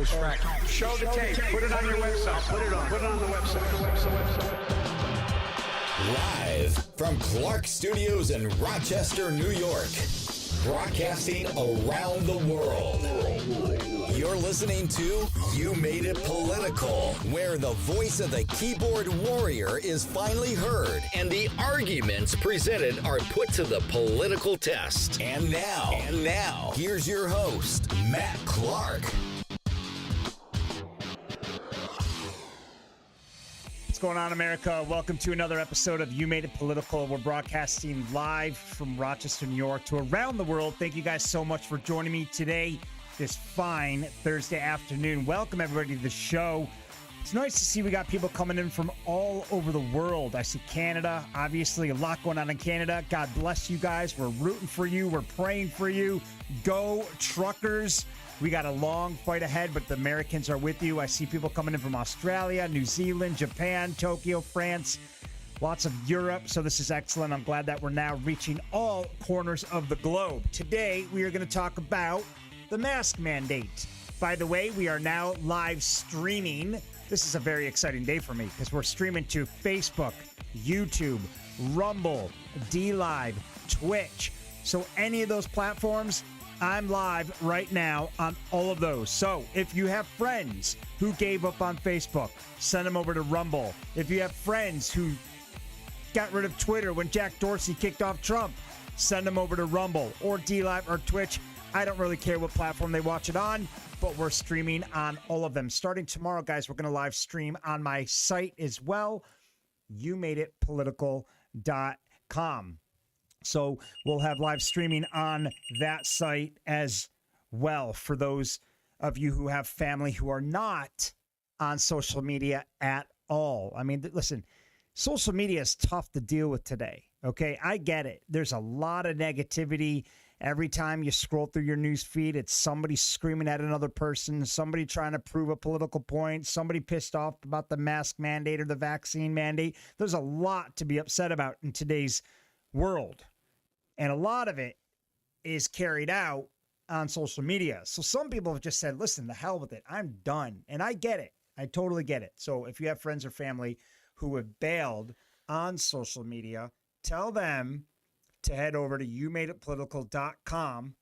goes crack. Show the tape. Put it on your website. Put it on the website. Live from Clark Studios in Rochester, New York. Broadcasting around the world. You're listening to You Made It Political, where the voice of the keyboard warrior is finally heard and the arguments presented are put to the political test. And now, here's your host, Matt Clark. What's going on, America? Welcome to another episode of You Made It Political. We're broadcasting live from Rochester, New York to around the world. Thank you guys so much for joining me today, this fine Thursday afternoon. Welcome, everybody, to the show. It's nice to see we got people coming in from all over the world. I see Canada, obviously a lot going on in Canada. God bless you guys. We're rooting for you. We're praying for you. Go Truckers. We got a long fight ahead, but the Americans are with you. I see people coming in from Australia, New Zealand, Japan, Tokyo, France, lots of Europe. So this is excellent. I'm glad that we're now reaching all corners of the globe. Today, we are going to talk about the mask mandate. By the way, we are now live streaming. This is a very exciting day for me because we're streaming to Facebook, YouTube, Rumble, DLive, Twitch. So any of those platforms, I'm live right now on all of those. So if you have friends who gave up on Facebook, send them over to Rumble. If you have friends who got rid of Twitter when Jack Dorsey kicked off Trump, send them over to Rumble or DLive or Twitch. I don't really care what platform they watch it on, but we're streaming on all of them. Starting tomorrow, guys, we're going to live stream on my site as well, youmadeitpolitical.com. So we'll have live streaming on that site as well for those of you who have family who are not on social media at all. I mean, listen, social media is tough to deal with today, okay? I get it. There's a lot of negativity. Every time you scroll through your news feed, it's somebody screaming at another person, somebody trying to prove a political point, somebody pissed off about the mask mandate or the vaccine mandate. There's a lot to be upset about in today's world. And a lot of it is carried out on social media. So some people have just said, listen, the hell with it. I'm done. And I get it. I totally get it. So if you have friends or family who have bailed on social media, tell them to head over to youmadeitpolitical.com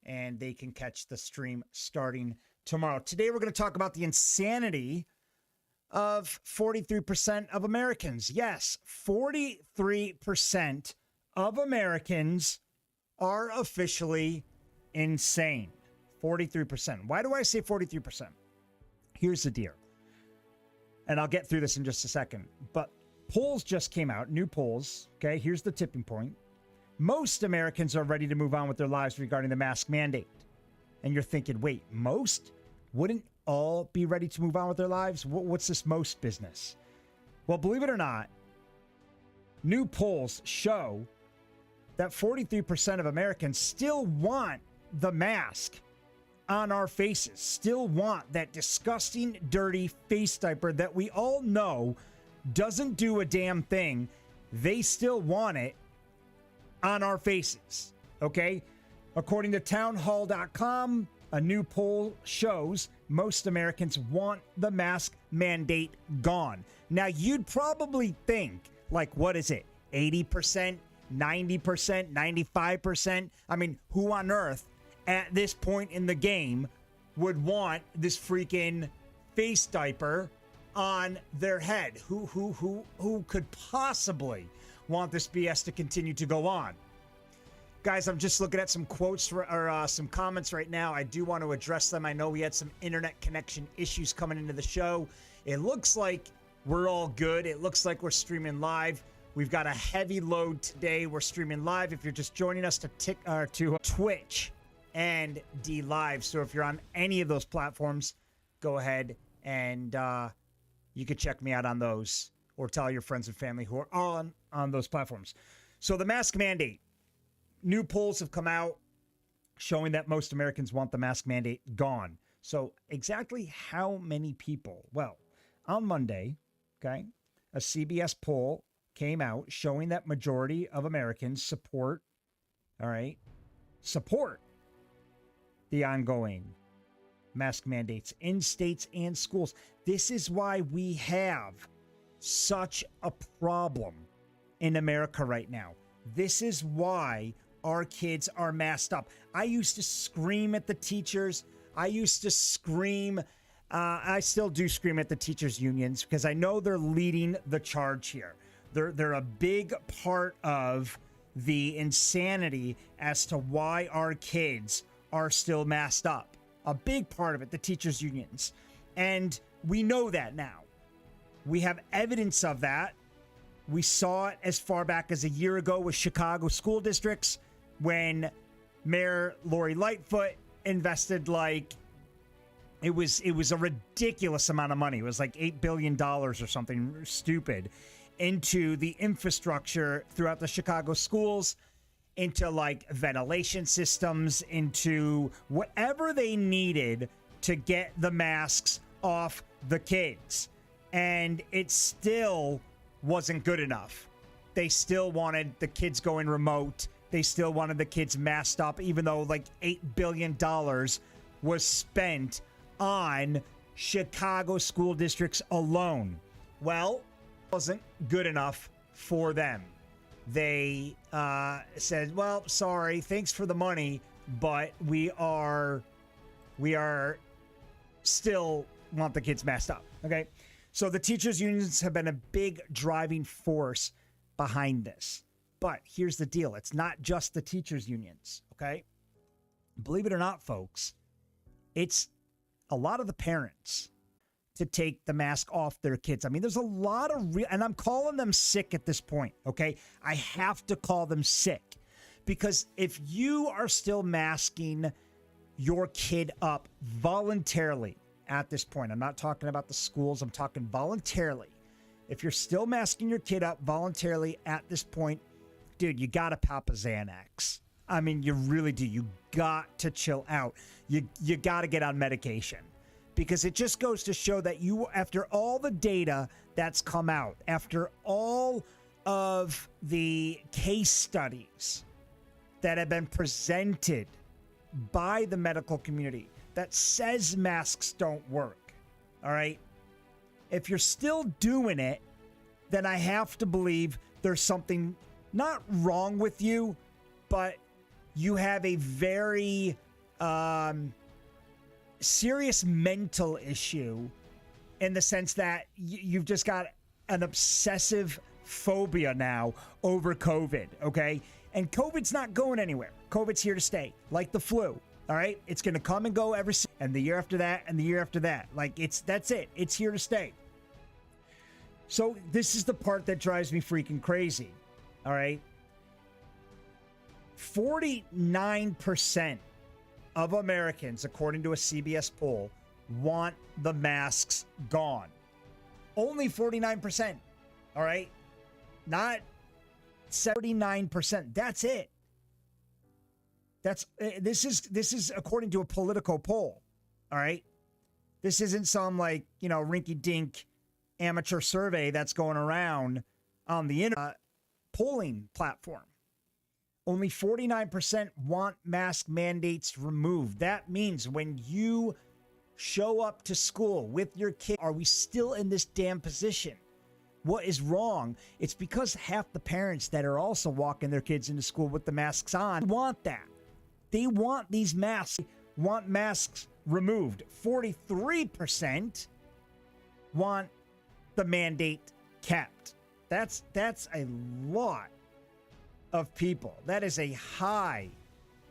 and they can catch the stream starting tomorrow. Today, we're going to talk about the insanity of 43% of Americans. Yes, 43% of Americans are officially insane. 43%. Why do I say 43%? Here's the deal. And I'll get through this in just a second. But polls just came out, new polls. Okay, here's the tipping point. Most Americans are ready to move on with their lives regarding the mask mandate. And you're thinking, wait, most? Wouldn't all be ready to move on with their lives? What's this most business? Well, believe it or not, new polls show that 43% of Americans still want the mask on our faces, still want that disgusting, dirty face diaper that we all know doesn't do a damn thing. They still want it on our faces, okay? According to townhall.com, a new poll shows most Americans want the mask mandate gone. Now, you'd probably think, like, what is it, 80%? 90%, 95%. I mean, who on earth at this point in the game would want this freaking face diaper on their head? Who could possibly want this BS to continue to go on? Guys, I'm just looking at some quotes or some comments right now. I do want to address them. I know we had some internet connection issues coming into the show. It looks like we're all good. It looks like we're streaming live. We've got a heavy load today. We're streaming live. If you're just joining us to Twitch and DLive. So if you're on any of those platforms, go ahead and you can check me out on those or tell your friends and family who are on those platforms. So the mask mandate. New polls have come out showing that most Americans want the mask mandate gone. So exactly how many people? Well, on Monday, okay, a CBS poll came out showing that majority of Americans support the ongoing mask mandates in states and schools. This is why we have such a problem in America right now. This is why our kids are masked up. I used to scream at the teachers. I used to scream. I still do scream at the teachers' unions because I know they're leading the charge here. They're a big part of the insanity as to why our kids are still masked up. A big part of it, the teachers' unions. And we know that now. We have evidence of that. We saw it as far back as a year ago with Chicago school districts when Mayor Lori Lightfoot invested it was a ridiculous amount of money. It was like $8 billion or something stupid into the infrastructure throughout the Chicago schools, into ventilation systems, into whatever they needed to get the masks off the kids. And it still wasn't good enough. They still wanted the kids going remote. They still wanted the kids masked up, even though $8 billion was spent on Chicago school districts alone. Well, it wasn't good enough for them. They said, well, sorry, thanks for the money, but we are still want the kids masked up. Okay. So the teachers' unions have been a big driving force behind this. But here's the deal. It's not just the teachers' unions, okay? Believe it or not, folks, it's a lot of the parents to take the mask off their kids. I mean, there's a lot of and I'm calling them sick at this point, okay? I have to call them sick because if you are still masking your kid up voluntarily, at this point, I'm not talking about the schools, I'm talking voluntarily. If you're still masking your kid up voluntarily at this point, dude, you gotta pop a Xanax. I mean, you really do. You got to chill out. You gotta get on medication because it just goes to show that you, after all the data that's come out, after all of the case studies that have been presented by the medical community, that says masks don't work, all right? If you're still doing it, then I have to believe there's something not wrong with you, but you have a very serious mental issue in the sense that you've just got an obsessive phobia now over COVID, okay? And COVID's not going anywhere. COVID's here to stay, like the flu. All right, it's going to come and go and the year after that, and the year after that. That's it. It's here to stay. So this is the part that drives me freaking crazy. All right, 49% of Americans, according to a CBS poll, want the masks gone. Only 49%. All right, not 79%. That's it. This is according to a Politico poll. All right. This isn't some rinky dink amateur survey that's going around on the internet polling platform. Only 49% want mask mandates removed. That means when you show up to school with your kid, are we still in this damn position? What is wrong? It's because half the parents that are also walking their kids into school with the masks on want that. They want these masks, want masks removed. 43% want the mandate kept. That's a lot of people. That is a high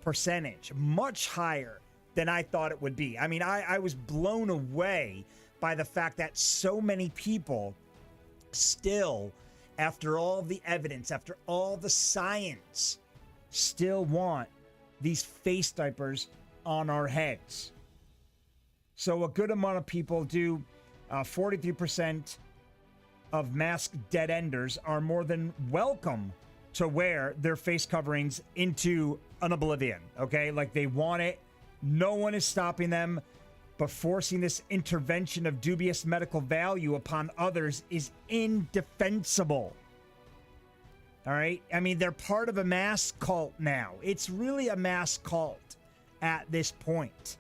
percentage, much higher than I thought it would be. I mean, I was blown away by the fact that so many people still, after all the evidence, after all the science, still want these face diapers on our heads. So a good amount of people do. 43% of mask dead enders are more than welcome to wear their face coverings into an oblivion. Okay, they want it. No one is stopping them. But forcing this intervention of dubious medical value upon others is indefensible. All right. I mean, they're part of a mask cult now. It's really a mask cult at this point.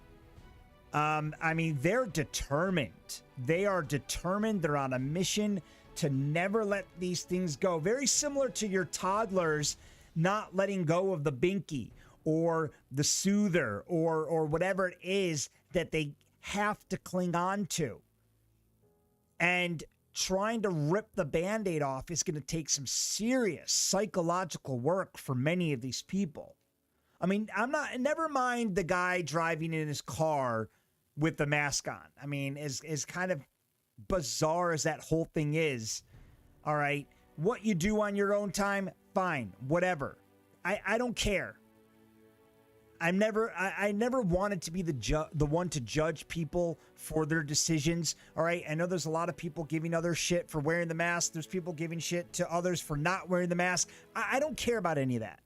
I mean, they're determined. They are determined. They're on a mission to never let these things go. Very similar to your toddlers not letting go of the binky or the soother or whatever it is that they have to cling on to. And trying to rip the Band-Aid off is going to take some serious psychological work for many of these people. I mean, never mind the guy driving in his car with the mask on. I mean, as kind of bizarre as that whole thing is, all right, what you do on your own time, fine, whatever. I don't care. I never wanted to be the one to judge people for their decisions. All right. I know there's a lot of people giving others shit for wearing the mask. There's people giving shit to others for not wearing the mask. I don't care about any of that.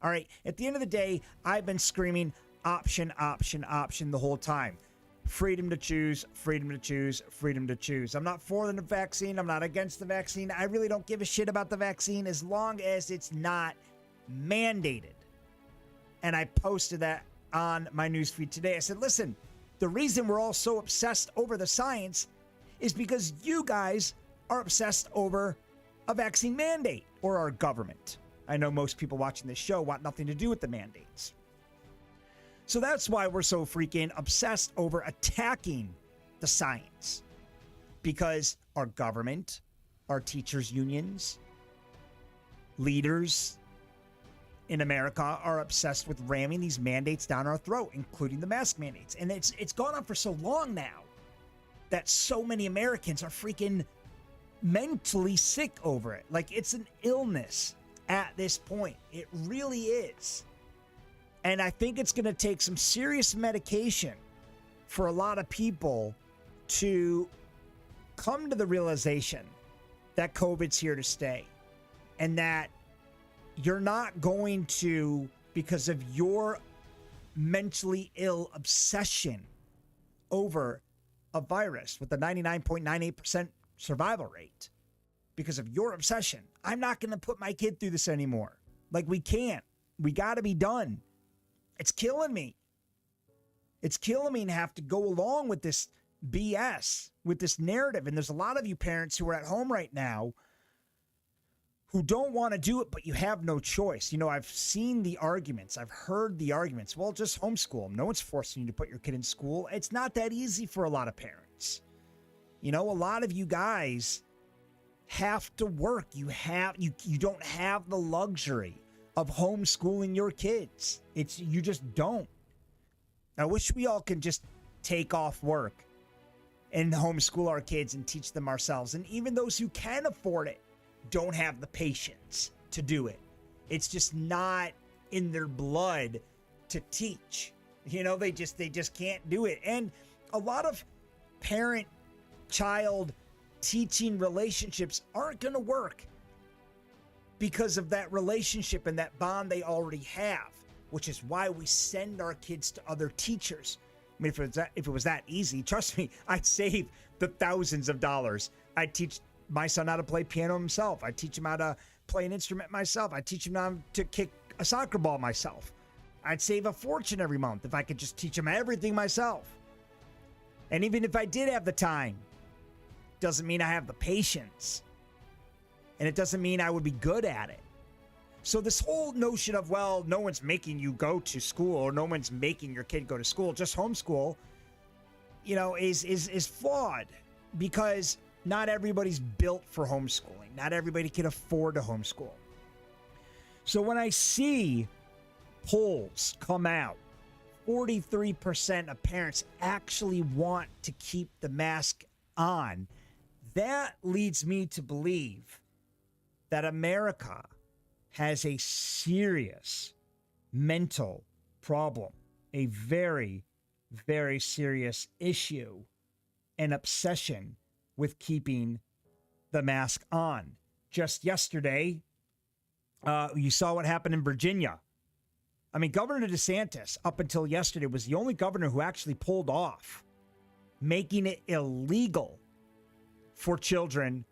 All right. At the end of the day, I've been screaming option, option, option the whole time. Freedom to choose, freedom to choose, freedom to choose. I'm not for the vaccine. I'm not against the vaccine. I really don't give a shit about the vaccine as long as it's not mandated. And I posted that on my newsfeed today. I said, listen, the reason we're all so obsessed over the science is because you guys are obsessed over a vaccine mandate or our government. I know most people watching this show want nothing to do with the mandates. So that's why we're so freaking obsessed over attacking the science. Because our government, our teachers' unions, leaders in America are obsessed with ramming these mandates down our throat, including the mask mandates. And it's gone on for so long now that so many Americans are freaking mentally sick over it. Like, it's an illness at this point. It really is. And I think it's going to take some serious medication for a lot of people to come to the realization that COVID's here to stay and that you're not going to, because of your mentally ill obsession over a virus with a 99.98% survival rate, because of your obsession, I'm not going to put my kid through this anymore. Like, we can't. We got to be done. It's killing me. It's killing me to have to go along with this BS, with this narrative. And there's a lot of you parents who are at home right now who don't want to do it, but you have no choice. You know, I've seen the arguments. I've heard the arguments. Well, just homeschool them. No one's forcing you to put your kid in school. It's not that easy for a lot of parents. You know, a lot of you guys have to work. You don't have the luxury of homeschooling your kids. You just don't. I wish we all can just take off work and homeschool our kids and teach them ourselves. And even those who can afford it don't have the patience to do it. It's just not in their blood to teach. You know, they just can't do it. And a lot of parent-child teaching relationships aren't going to work because of that relationship and that bond they already have, which is why we send our kids to other teachers. I mean, if it was that easy, trust me, I'd save the thousands of dollars. I'd teach my son how to play piano himself. I teach him how to play an instrument myself. I teach him how to kick a soccer ball myself. I'd save a fortune every month if I could just teach him everything myself. And even if I did have the time, doesn't mean I have the patience. And it doesn't mean I would be good at it. So this whole notion of, well, no one's making you go to school or no one's making your kid go to school, just homeschool, you know, is flawed because not everybody's built for homeschooling. Not everybody can afford to homeschool. So when I see polls come out, 43% of parents actually want to keep the mask on, that leads me to believe that America has a serious mental problem, a very, very serious issue and obsession with keeping the mask on. Just yesterday, you saw what happened in Virginia. I mean, Governor DeSantis, up until yesterday, was the only governor who actually pulled off making it illegal for children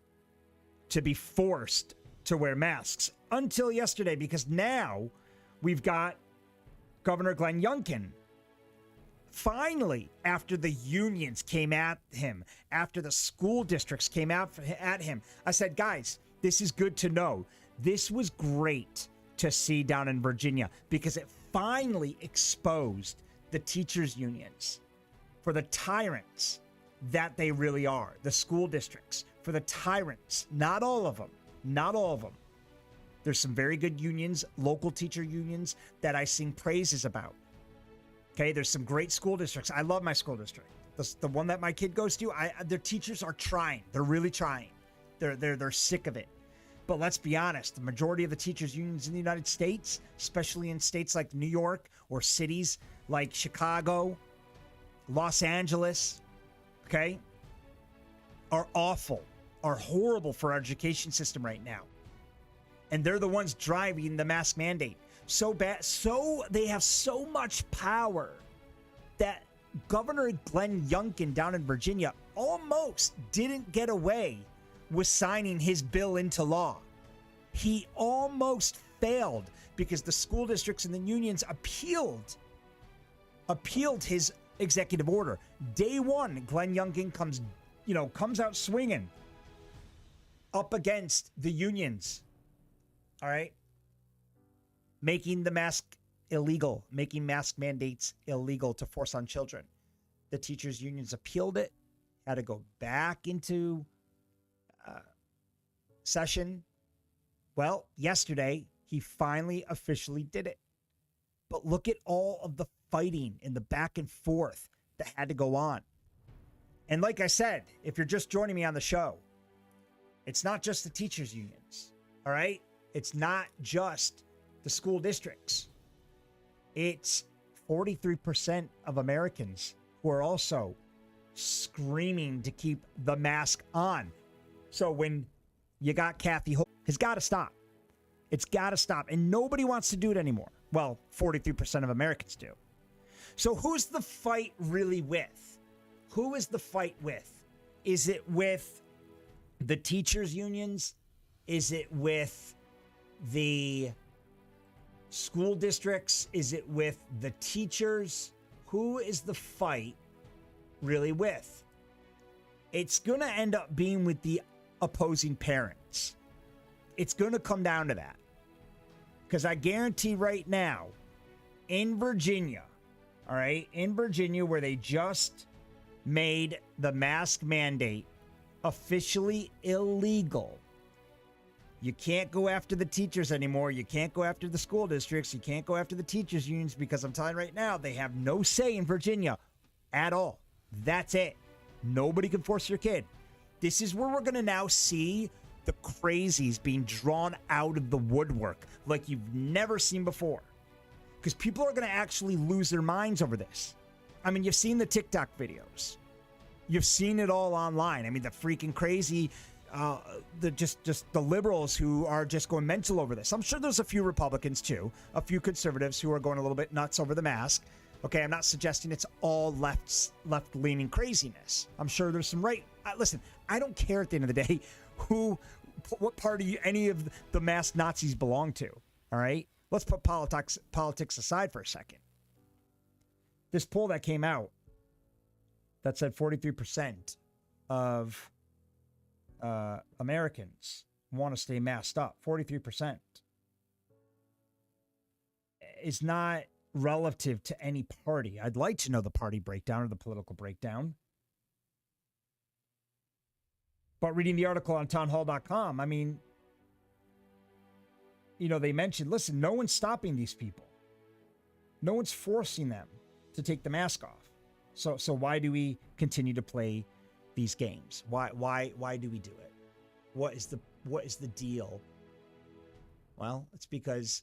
to be forced to wear masks until yesterday, because now we've got Governor Glenn Youngkin Finally, after the unions came at him, after the school districts came out at him, I said, guys, this is good to know. This was great to see down in Virginia because it finally exposed the teachers' unions for the tyrants that they really are, the school districts, for the tyrants. Not all of them. Not all of them. There's some very good unions, local teacher unions, that I sing praises about. Okay, there's some great school districts. I love my school district. The one that my kid goes to, their teachers are trying. They're really trying. They're sick of it. But let's be honest, the majority of the teachers unions in the United States, especially in states like New York or cities like Chicago, Los Angeles, okay, are awful, are horrible for our education system right now. And they're the ones driving the mask mandate. So bad, so they have so much power that Governor Glenn Youngkin down in Virginia almost didn't get away with signing his bill into law. He almost failed because the school districts and the unions appealed his executive order. Day one, Glenn Youngkin comes out swinging up against the unions. All right. Making the mask illegal, making mask mandates illegal to force on children. The teachers' unions appealed it, had to go back into session. Well, yesterday, he finally officially did it. But look at all of the fighting and the back and forth that had to go on. And like I said, if you're just joining me on the show, it's not just the teachers' unions, all right? It's not just the school districts. It's 43% of Americans who are also screaming to keep the mask on. So when you got Kathy Hope, it's got to stop. It's got to stop. And nobody wants to do it anymore. Well, 43% of Americans do. So who's the fight really with? Who is the fight with? Is it with the teachers' unions? Is it with the school districts? Is it with the teachers? Who is the fight really with? It's going to end up being with the opposing parents. It's going to come down to that. Because I guarantee right now, in Virginia, all right, in Virginia, where they just made the mask mandate officially illegal, you can't go after the teachers anymore. You can't go after the school districts. You can't go after the teachers unions because I'm telling you right now, they have no say in Virginia at all. That's it. Nobody can force your kid. This is where we're going to now see the crazies being drawn out of the woodwork like you've never seen before. Because people are going to actually lose their minds over this. I mean, you've seen the TikTok videos. You've seen it all online. I mean, the freaking crazy, the liberals who are just going mental over this. I'm sure there's a few Republicans too, a few conservatives who are going a little bit nuts over the mask. Okay, I'm not suggesting it's all left-leaning craziness. I'm sure there's some right. Listen, I don't care at the end of the day what party any of the masked Nazis belong to. All right, let's put politics aside for a second. This poll that came out that said 43% of Americans want to stay masked up. 43% is not relative to any party. I'd like to know the party breakdown or the political breakdown. But reading the article on townhall.com, I mean, they mentioned, listen, no one's stopping these people. No one's forcing them to take the mask off. So why do we continue to play these games? Why do we do it? What is the deal? Well, it's because